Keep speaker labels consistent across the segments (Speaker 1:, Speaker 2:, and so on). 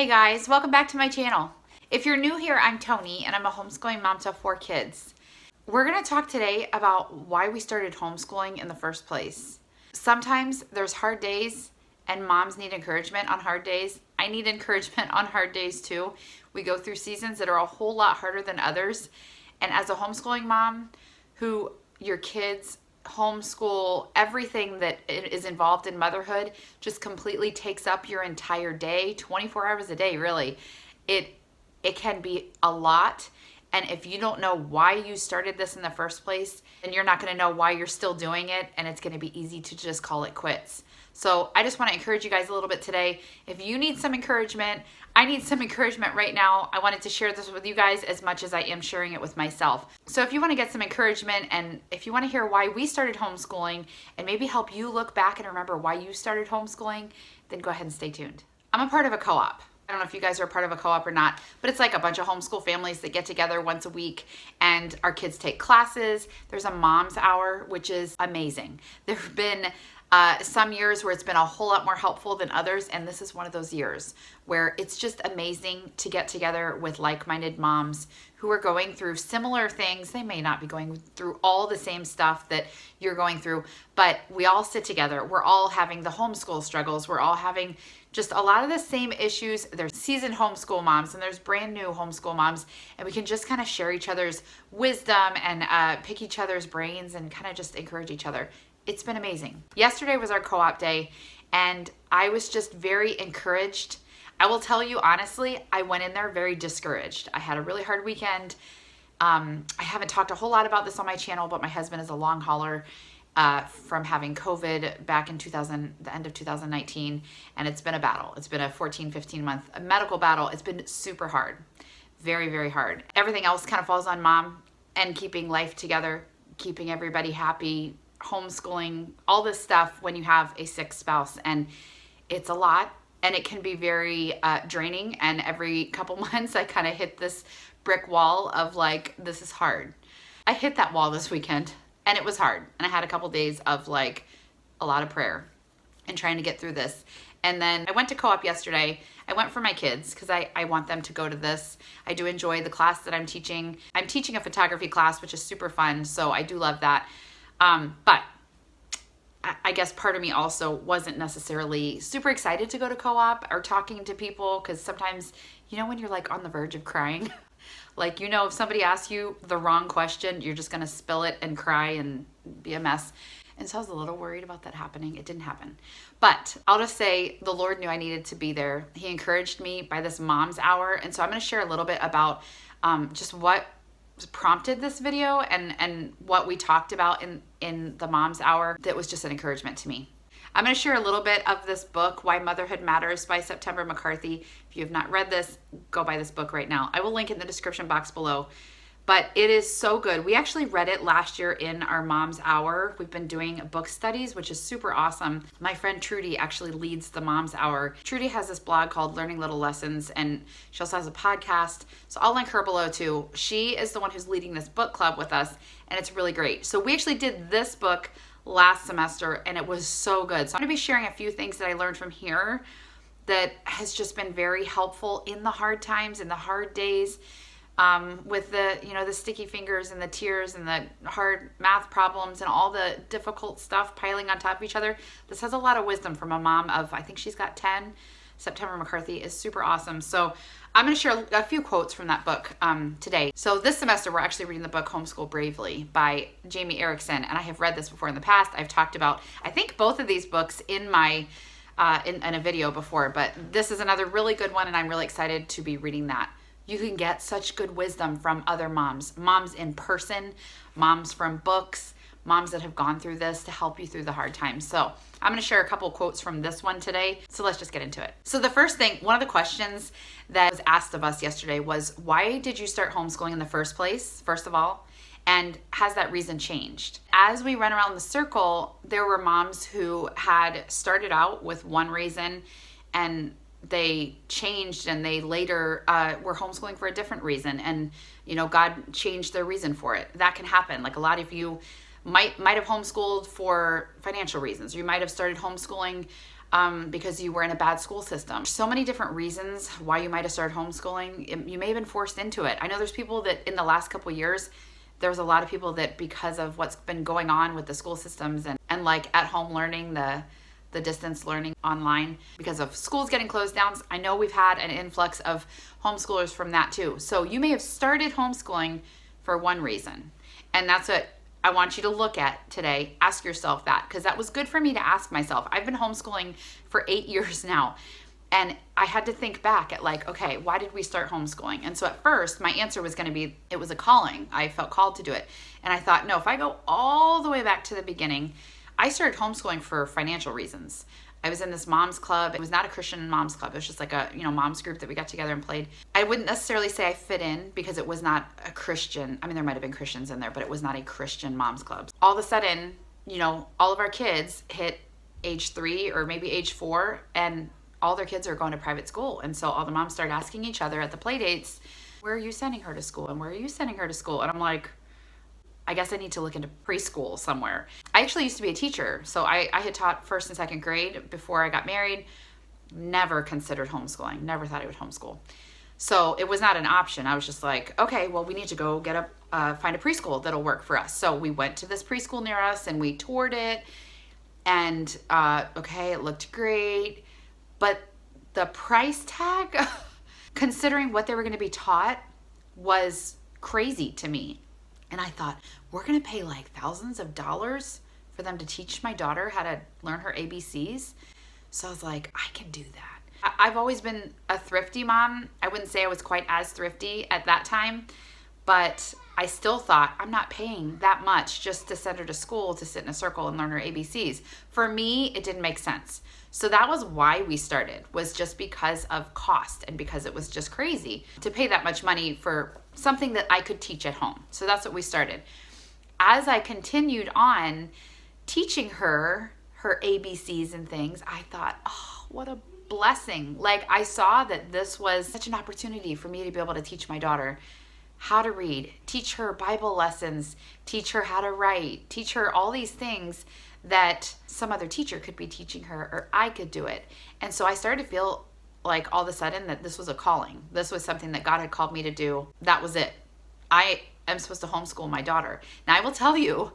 Speaker 1: Hey guys, welcome back to my channel. If you're new here, I'm Toni and I'm a homeschooling mom to 4 kids. We're going to talk today about why we started homeschooling in the first place. Sometimes there's hard days and moms need encouragement on hard days. I need encouragement on hard days too. We go through seasons that are a whole lot harder than others. And as a homeschooling mom who your kids homeschool, everything that is involved in motherhood just completely takes up your entire day, 24 hours a day, really. It can be a lot. And if you don't know why you started this in the first place, then you're not going to know why you're still doing it, and it's going to be easy to just call it quits. So I just want to encourage you guys a little bit today. If you need some encouragement, I need some encouragement right now. I wanted to share this with you guys as much as I am sharing it with myself. So if you want to get some encouragement, and if you want to hear why we started homeschooling and maybe help you look back and remember why you started homeschooling, then go ahead and stay tuned. I'm a part of a co-op. I don't know if you guys are a part of a co-op or not, but it's like a bunch of homeschool families that get together once a week and our kids take classes. There's a mom's hour, which is amazing. There have been some years where it's been a whole lot more helpful than others, and this is one of those years where it's just amazing to get together with like-minded moms who are going through similar things. They may not be going through all the same stuff that you're going through, but we all sit together. We're all having the homeschool struggles. We're all having just a lot of the same issues. There's seasoned homeschool moms and there's brand new homeschool moms, and we can just kind of share each other's wisdom and pick each other's brains and kind of just encourage each other. It's been amazing. Yesterday was our co-op day, and I was just very encouraged. I will tell you honestly, I went in there very discouraged. I had a really hard weekend. I haven't talked a whole lot about this on my channel, but my husband is a long hauler from having COVID back in the end of 2019, and it's been a battle. It's been a 14, 15 month medical battle. It's been super hard, very, very hard. Everything else kind of falls on mom, and keeping life together, keeping everybody happy, homeschooling, all this stuff when you have a sick spouse, and it's a lot, and it can be very draining. And every couple months I kind of hit this brick wall of like, this is hard. I hit that wall this weekend, and it was hard, and I had a couple days of like a lot of prayer and trying to get through this. And then I went to co-op yesterday. I went for my kids because I want them to go to this. I do enjoy the class that I'm teaching. I'm teaching a photography class, which is super fun, so I do love that. But I guess part of me also wasn't necessarily super excited to go to co-op or talking to people, because sometimes, you know, when you're like on the verge of crying, like, you know, if somebody asks you the wrong question, you're just going to spill it and cry and be a mess. And so I was a little worried about that happening. It didn't happen. But I'll just say the Lord knew I needed to be there. He encouraged me by this mom's hour. And so I'm going to share a little bit about just what prompted this video and what we talked about in the mom's hour that was just an encouragement to me. I'm going to share a little bit of this book, Why Motherhood Matters by September McCarthy. If you have not read this, go buy this book right now. I will link it in the description box below. But it is so good. We actually read it last year in our mom's hour. We've been doing book studies, which is super awesome. My friend Trudy actually leads the mom's hour. Trudy has this blog called Learning Little Lessons, and she also has a podcast. So I'll link her below too. She is the one who's leading this book club with us, and it's really great. So we actually did this book last semester, and it was so good. So I'm going to be sharing a few things that I learned from here that has just been very helpful in the hard times, in the hard days. With the, you know, the sticky fingers and the tears and the hard math problems and all the difficult stuff piling on top of each other. This has a lot of wisdom from a mom of, I think she's got 10. September McCarthy is super awesome. So I'm going to share a few quotes from that book today. So this semester, we're actually reading the book Homeschool Bravely by Jamie Erickson. And I have read this before in the past. I've talked about, I think, both of these books in my in a video before, but this is another really good one, and I'm really excited to be reading that. You can get such good wisdom from other moms in person, moms from books, moms that have gone through this to help you through the hard times. So I'm going to share a couple quotes from this one today. So let's just get into it. So the first thing, one of the questions that was asked of us yesterday was, why did you start homeschooling in the first place, first of all? And has that reason changed? As we ran around the circle, there were moms who had started out with one reason, and they changed, and they later were homeschooling for a different reason, and you know, God changed their reason for it. That can happen. Like, a lot of you might have homeschooled for financial reasons. You might have started homeschooling because you were in a bad school system. So many different reasons why you might have started homeschooling. You may have been forced into it. I know there's people that in the last couple of years, there's a lot of people that because of what's been going on with the school systems and like at home learning, the distance learning online because of schools getting closed down. I know we've had an influx of homeschoolers from that too. So you may have started homeschooling for one reason. And that's what I want you to look at today. Ask yourself that, because that was good for me to ask myself. I've been homeschooling for 8 years now. And I had to think back at like, okay, why did we start homeschooling? And so at first my answer was going to be, it was a calling. I felt called to do it. And I thought, no, if I go all the way back to the beginning, I started homeschooling for financial reasons. I was in this mom's club. It was not a Christian mom's club. It was just like a, mom's group that we got together and played. I wouldn't necessarily say I fit in because it was not a Christian. I mean, there might've been Christians in there, but it was not a Christian mom's club. All of a sudden, all of our kids hit age 3 or maybe age 4 and all their kids are going to private school. And so all the moms started asking each other at the play dates, where are you sending her to school? And where are you sending her to school? And I'm like, I guess I need to look into preschool somewhere. I actually used to be a teacher. So I had taught 1st and 2nd grade before I got married. Never considered homeschooling. Never thought I would homeschool. So it was not an option. I was just like, okay, well, we need to go find a preschool that'll work for us. So we went to this preschool near us and we toured it. And okay, it looked great. But the price tag, considering what they were going to be taught, was crazy to me. And I thought, we're going to pay like thousands of dollars for them to teach my daughter how to learn her ABCs. So I was like, I can do that. I've always been a thrifty mom. I wouldn't say I was quite as thrifty at that time, but I still thought I'm not paying that much just to send her to school to sit in a circle and learn her ABCs. For me, it didn't make sense. So that was why we started, was just because of cost and because it was just crazy to pay that much money for something that I could teach at home. So that's what we started. As I continued on teaching her ABCs and things, I thought, oh, what a blessing. Like, I saw that this was such an opportunity for me to be able to teach my daughter how to read, teach her Bible lessons, teach her how to write, teach her all these things that some other teacher could be teaching her, or I could do it. And so I started to feel like all of a sudden that this was a calling. This was something that God had called me to do. That was it. I am supposed to homeschool my daughter. Now I will tell you,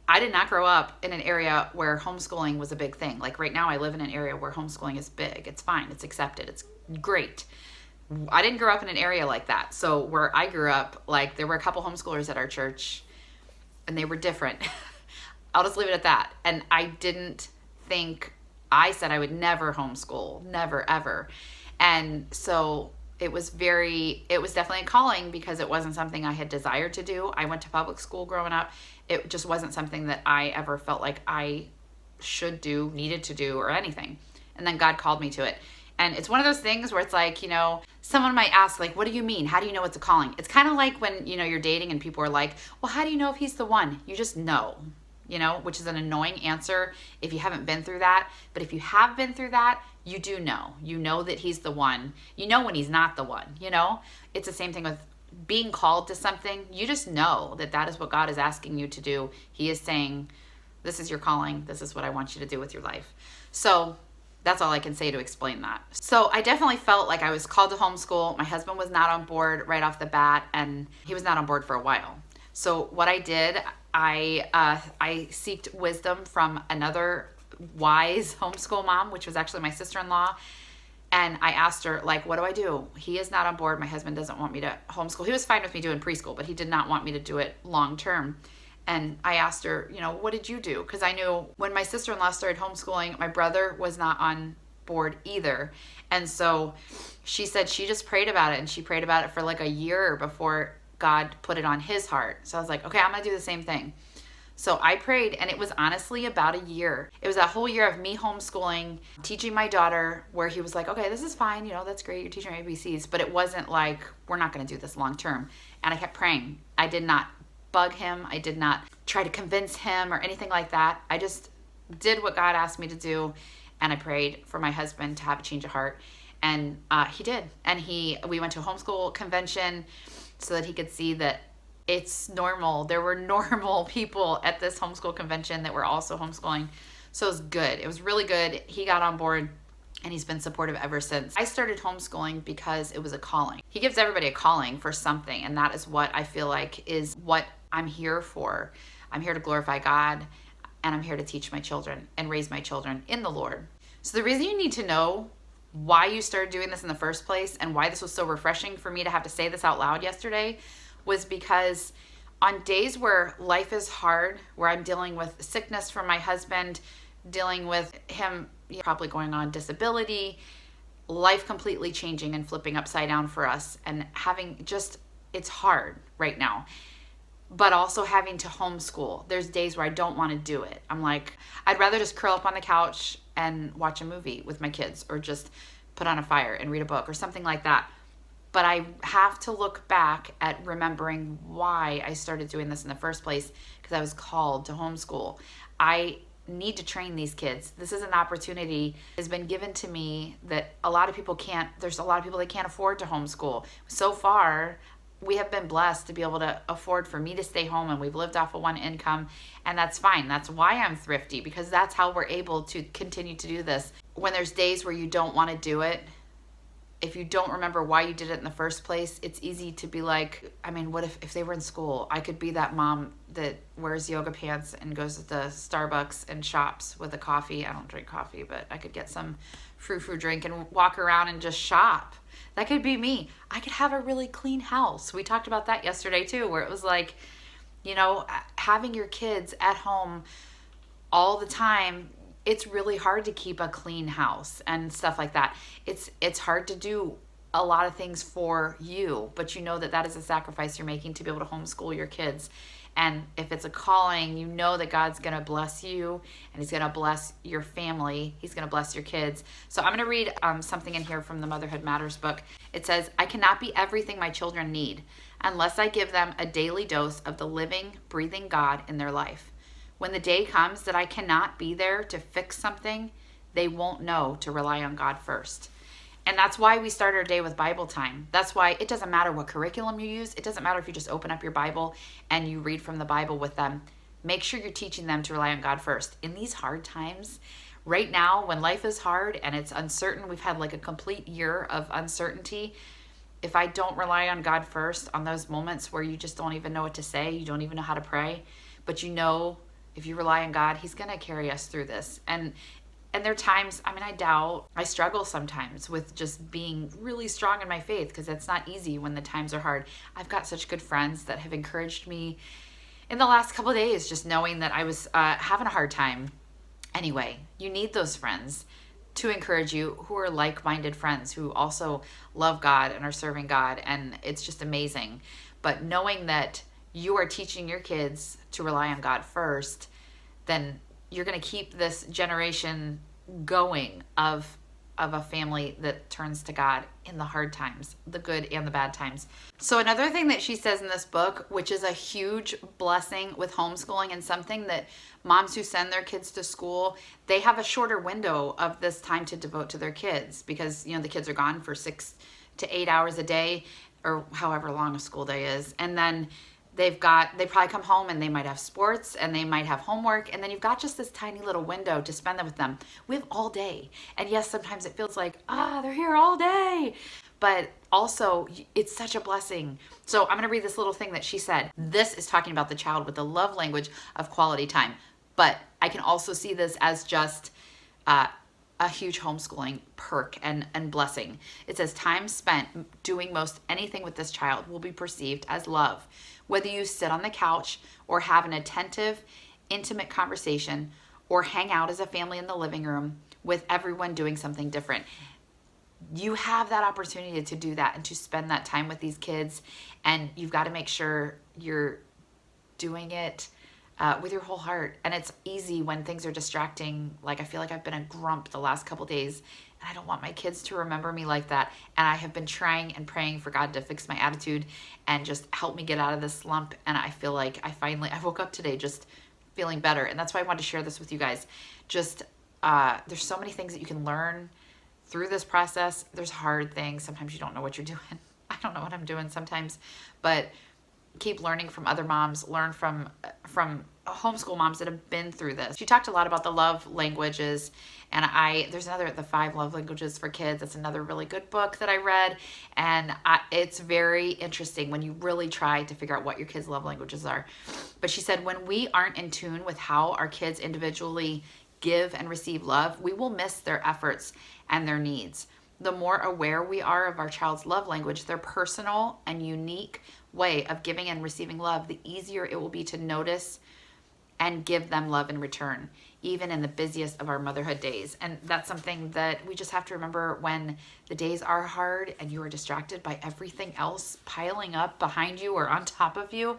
Speaker 1: I did not grow up in an area where homeschooling was a big thing. Like right now I live in an area where homeschooling is big. It's fine. It's accepted. It's great. I didn't grow up in an area like that. So where I grew up, like there were a couple homeschoolers at our church and they were different. I'll just leave it at that. And I didn't think, I said I would never homeschool, never, ever. And so it was definitely a calling because it wasn't something I had desired to do. I went to public school growing up. It just wasn't something that I ever felt like I should do, needed to do, or anything. And then God called me to it. And it's one of those things where it's like, someone might ask, like, what do you mean? How do you know it's a calling? It's kind of like when, you're dating and people are like, well, how do you know if he's the one? You just know, which is an annoying answer if you haven't been through that. But if you have been through that, you do know. You know that he's the one. You know when he's not the one, It's the same thing with being called to something. You just know that that is what God is asking you to do. He is saying, this is your calling. This is what I want you to do with your life. So that's all I can say to explain that. So I definitely felt like I was called to homeschool. My husband was not on board right off the bat, and he was not on board for a while. So what I did, I seeked wisdom from another wise homeschool mom, which was actually my sister-in-law. And I asked her, like, what do I do? He is not on board. My husband doesn't want me to homeschool. He was fine with me doing preschool, but he did not want me to do it long term. And I asked her, what did you do? Because I knew when my sister-in-law started homeschooling, my brother was not on board either. And so she said she just prayed about it. And she prayed about it for like a year before God put it on his heart. So I was like, okay, I'm going to do the same thing. So I prayed, and it was honestly about a year. It was that whole year of me homeschooling, teaching my daughter, where he was like, okay, this is fine. That's great. You're teaching her ABCs. But it wasn't like, we're not going to do this long term. And I kept praying. I did not bug him. I did not try to convince him or anything like that. I just did what God asked me to do. And I prayed for my husband to have a change of heart. And he did. And we went to a homeschool convention so that he could see that it's normal. There were normal people at this homeschool convention that were also homeschooling. So it was good. It was really good. He got on board and he's been supportive ever since. I started homeschooling because it was a calling. He gives everybody a calling for something, and that is what I feel like is what I'm here for. I'm here to glorify God, and I'm here to teach my children and raise my children in the Lord. So the reason you need to know why you started doing this in the first place and why this was so refreshing for me to have to say this out loud yesterday was because on days where life is hard, where I'm dealing with sickness from my husband, dealing with him probably going on disability, life completely changing and flipping upside down for us, and having just, it's hard right now. But also having to homeschool. There's days where I don't want to do it. I'm like, I'd rather just curl up on the couch and watch a movie with my kids, or just put on a fire and read a book or something like that. But I have to look back at remembering why I started doing this in the first place, because I was called to homeschool. I need to train these kids. This is an opportunity that has been given to me that a lot of people can't. There's a lot of people that can't afford to homeschool. So far, we have been blessed to be able to afford for me to stay home, and we've lived off of one income, and that's fine. That's why I'm thrifty, because that's how we're able to continue to do this. When there's days where you don't want to do it, if you don't remember why you did it in the first place, it's easy to be like, I mean, what if they were in school? I could be that mom that wears yoga pants and goes to the Starbucks and shops with a coffee. I don't drink coffee, but I could get some frou-frou drink and walk around and just shop. That could be me. I could have a really clean house. We talked about that yesterday too, where it was like, you know, having your kids at home all the time, it's really hard to keep a clean house and stuff like that. It's hard to do a lot of things for you, but you know that that is a sacrifice you're making to be able to homeschool your kids. And if it's a calling, you know that God's going to bless you, and he's going to bless your family. He's going to bless your kids. So I'm going to read something in here from the Motherhood Matters book. It says, I cannot be everything my children need unless I give them a daily dose of the living, breathing God in their life. When the day comes that I cannot be there to fix something, they won't know to rely on God first. And that's why we start our day with Bible time. That's why it doesn't matter what curriculum you use. It doesn't matter if you just open up your Bible and you read from the Bible with them. Make sure you're teaching them to rely on God first. In these hard times, right now, when life is hard and it's uncertain, we've had like a complete year of uncertainty. If I don't rely on God first on those moments where you just don't even know what to say, you don't even know how to pray, but you know, if you rely on God, he's going to carry us through this. And there are times, I mean, I struggle sometimes with just being really strong in my faith, because it's not easy when the times are hard. I've got such good friends that have encouraged me in the last couple of days, just knowing that I was having a hard time. Anyway, you need those friends to encourage you who are like-minded friends who also love God and are serving God. And it's just amazing. But knowing that you are teaching your kids to rely on God first, then you're going to keep this generation going of a family that turns to God in the hard times, the good and the bad times. So another thing that she says in this book, which is a huge blessing with homeschooling and something that moms who send their kids to school, they have a shorter window of this time to devote to their kids, because, you know, the kids are gone for 6 to 8 hours a day, or however long a school day is. And then they probably come home and they might have sports and they might have homework, and then you've got just this tiny little window to spend them with them. We have all day. And yes, sometimes it feels like, they're here all day. But also, it's such a blessing. So I'm going to read this little thing that she said. This is talking about the child with the love language of quality time. But I can also see this as just a huge homeschooling perk and blessing. It says, time spent doing most anything with this child will be perceived as love. Whether you sit on the couch or have an attentive, intimate conversation, or hang out as a family in the living room with everyone doing something different, you have that opportunity to do that and to spend that time with these kids. And you've got to make sure you're doing it with your whole heart. And it's easy when things are distracting. Like, I feel like I've been a grump the last couple days, and I don't want my kids to remember me like that. And I have been trying and praying for God to fix my attitude and just help me get out of this slump. And I feel like I woke up today just feeling better. And that's why I wanted to share this with you guys. Just, there's so many things that you can learn through this process. There's hard things. Sometimes you don't know what you're doing. I don't know what I'm doing sometimes, but keep learning from other moms, learn from homeschool moms that have been through this. She talked a lot about the love languages, and there's another, the 5 love languages for kids. That's another really good book that I read, and it's very interesting when you really try to figure out what your kids' love languages are. But she said when we aren't in tune with how our kids individually give and receive love, we will miss their efforts and their needs. The more aware we are of our child's love language, their personal and unique way of giving and receiving love, the easier it will be to notice and give them love in return, even in the busiest of our motherhood days. And that's something that we just have to remember when the days are hard and you are distracted by everything else piling up behind you or on top of you.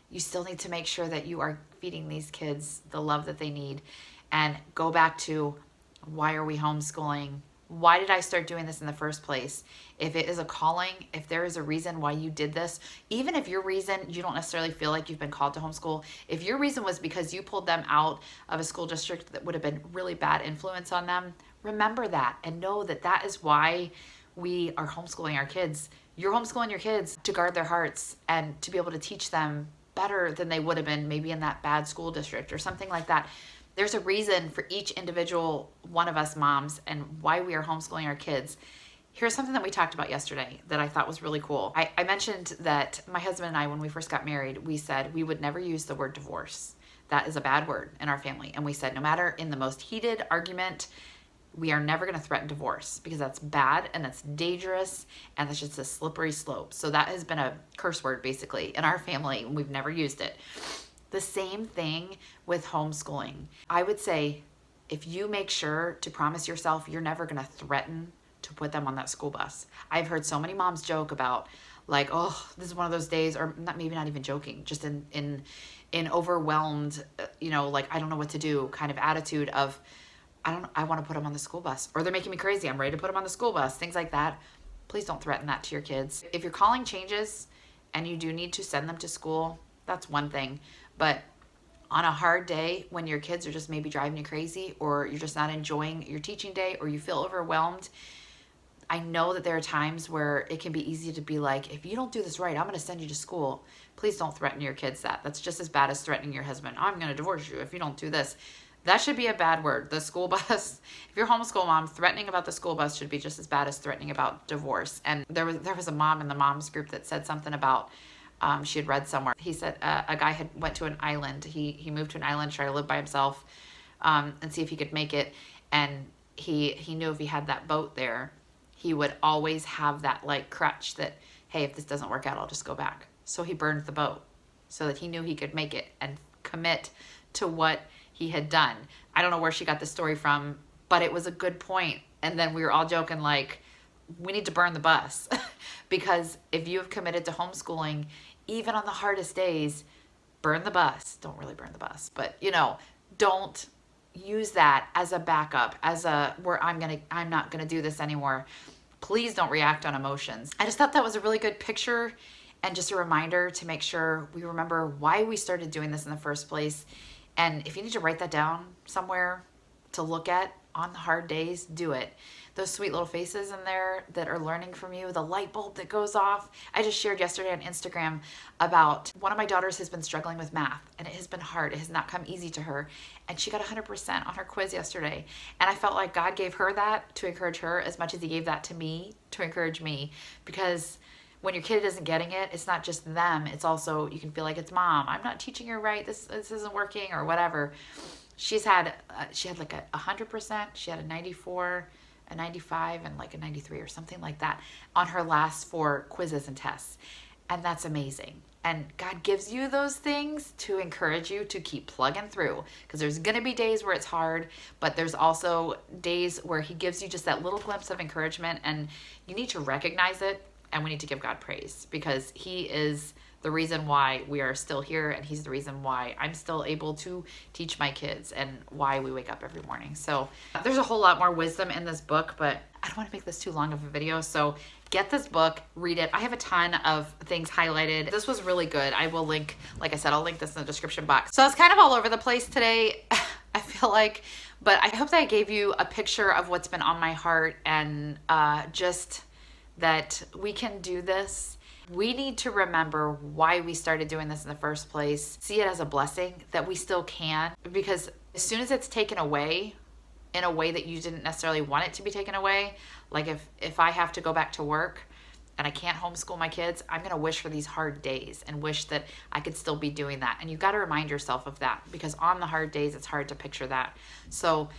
Speaker 1: You still need to make sure that you are feeding these kids the love that they need. And go back to, why are we homeschooling? Why did I start doing this in the first place? If it is a calling, if there is a reason why you did this, even if your reason, you don't necessarily feel like you've been called to homeschool, if your reason was because you pulled them out of a school district that would have been really bad influence on them, remember that and know that that is why we are homeschooling our kids. You're homeschooling your kids to guard their hearts and to be able to teach them better than they would have been maybe in that bad school district or something like that. There's a reason for each individual one of us moms and why we are homeschooling our kids. Here's something that we talked about yesterday that I thought was really cool. I mentioned that my husband and I, when we first got married, we said we would never use the word divorce. That is a bad word in our family. And we said no matter in the most heated argument, we are never going to threaten divorce because that's bad and that's dangerous and that's just a slippery slope. So that has been a curse word basically in our family, and we've never used it. The same thing with homeschooling. I would say if you make sure to promise yourself you're never going to threaten to put them on that school bus. I've heard so many moms joke about like, oh, this is one of those days, or not, maybe not even joking, just in overwhelmed, like I don't know what to do kind of attitude of, I want to put them on the school bus, or they're making me crazy, I'm ready to put them on the school bus, things like that. Please don't threaten that to your kids. If your calling changes and you do need to send them to school, that's one thing. But on a hard day when your kids are just maybe driving you crazy, or you're just not enjoying your teaching day, or you feel overwhelmed, I know that there are times where it can be easy to be like, if you don't do this right, I'm going to send you to school. Please don't threaten your kids that. That's just as bad as threatening your husband. I'm going to divorce you if you don't do this. That should be a bad word. The school bus, if you're a homeschool mom, threatening about the school bus should be just as bad as threatening about divorce. And there was a mom in the moms group that said something about, she had read somewhere. He said a guy had went to an island. He moved to an island to try to live by himself and see if he could make it. And he knew if he had that boat there, he would always have that like crutch that, hey, if this doesn't work out, I'll just go back. So he burned the boat so that he knew he could make it and commit to what he had done. I don't know where she got the story from, but it was a good point. And then we were all joking like, we need to burn the bus because if you have committed to homeschooling, even on the hardest days, burn the bus. Don't really burn the bus, but don't use that as a backup, as a where I'm not gonna do this anymore. Please don't react on emotions. I just thought that was a really good picture and just a reminder to make sure we remember why we started doing this in the first place. And if you need to write that down somewhere to look at on the hard days, do it. Those sweet little faces in there that are learning from you, the light bulb that goes off. I just shared yesterday on Instagram about one of my daughters has been struggling with math, and it has been hard. It has not come easy to her. And she got 100% on her quiz yesterday. And I felt like God gave her that to encourage her as much as he gave that to me to encourage me. Because when your kid isn't getting it, it's not just them. It's also, you can feel like it's mom. I'm not teaching her right. This isn't working or whatever. She had like a 100%. She had a 94, a 95, and like a 93 or something like that on her last 4 quizzes and tests. And that's amazing. And God gives you those things to encourage you to keep plugging through, because there's going to be days where it's hard, but there's also days where he gives you just that little glimpse of encouragement, and you need to recognize it. And we need to give God praise, because he is the reason why we are still here, and he's the reason why I'm still able to teach my kids and why we wake up every morning. So there's a whole lot more wisdom in this book, but I don't want to make this too long of a video. So get this book, read it. I have a ton of things highlighted. This was really good. I will link, like I said, I'll link this in the description box. So it's kind of all over the place today, I feel like, but I hope that I gave you a picture of what's been on my heart, and just that we can do this We need to remember why we started doing this in the first place. See it as a blessing that we still can, because as soon as it's taken away in a way that you didn't necessarily want it to be taken away, like if I have to go back to work and I can't homeschool my kids, I'm going to wish for these hard days and wish that I could still be doing that. And you got to remind yourself of that, because on the hard days, it's hard to picture that. So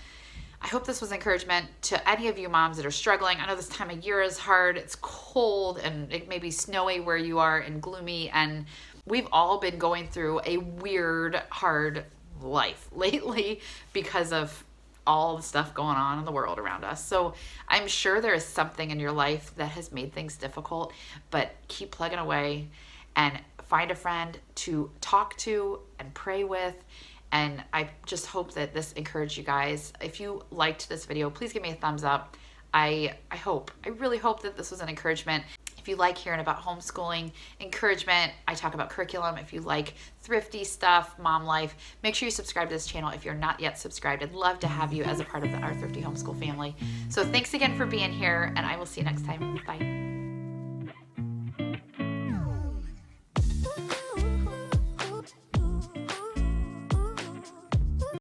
Speaker 1: I hope this was encouragement to any of you moms that are struggling. I know this time of year is hard. It's cold and it may be snowy where you are and gloomy. And we've all been going through a weird, hard life lately because of all the stuff going on in the world around us. So I'm sure there is something in your life that has made things difficult, but keep plugging away and find a friend to talk to and pray with. And I just hope that this encouraged you guys. If you liked this video, please give me a thumbs up. I really hope that this was an encouragement. If you like hearing about homeschooling, encouragement, I talk about curriculum. If you like thrifty stuff, mom life, make sure you subscribe to this channel if you're not yet subscribed. I'd love to have you as a part of our Thrifty Homeschool family. So thanks again for being here, and I will see you next time. Bye.